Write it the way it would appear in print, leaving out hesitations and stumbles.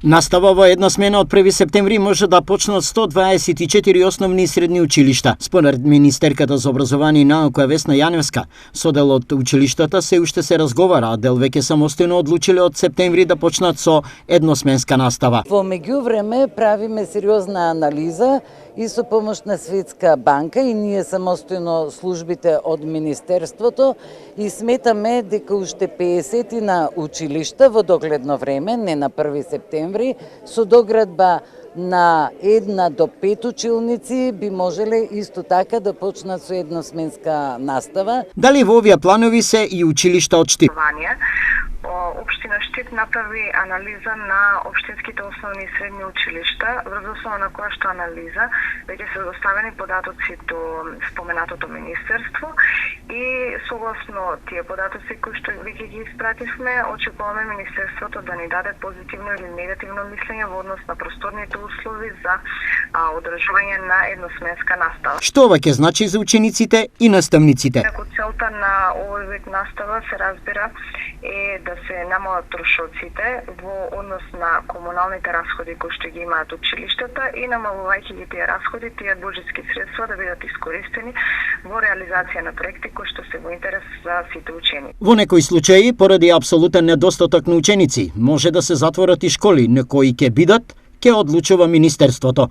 Настава во едносмена од 1 септември може да почнат 124 основни и средни училишта. Според министерката за образование и наука Весна Јаневска, со дел од училиштата се уште се разговара, а дел веќе самостојно одлучиле од септември да почнат со едносменска настава. Во меѓувреме правиме сериозна анализа и со помош на Светска банка и ние самостојно службите од Министерството и сметаме дека уште 50 на училишта во догледно време, не на 1 септември, со доградба на 1 до 5 училници би можеле исто така да почнат со едносменска настава. Дали во овие планови се и училишта од Штип? Општина Штип направи анализа на општинските основни и средни училишта, врз основа на која што анализа веќе се доставени податоци до споменатото министерство и согласно тие податоци кои што веќе ги испративме, очекуваме министерството да ни даде позитивно или негативно мислење во однос на просторните услови за одржување на едносменска настава. Што ова ќе значи за учениците и наставниците? Како целта на овој вид настава се разбира е да се намалат трошоците во однос на комуналните расходи кои што ги имаат училиштата и намалувајќи ги тие расходи, тие буџетски средства да бидат искористени во реализација на проекти кои што се во интерес за сите ученици. Во некои случаи, поради апсолутен недостаток на ученици, може да се затворат и школи, на кои ќе бидат, ќе одлучува министерството.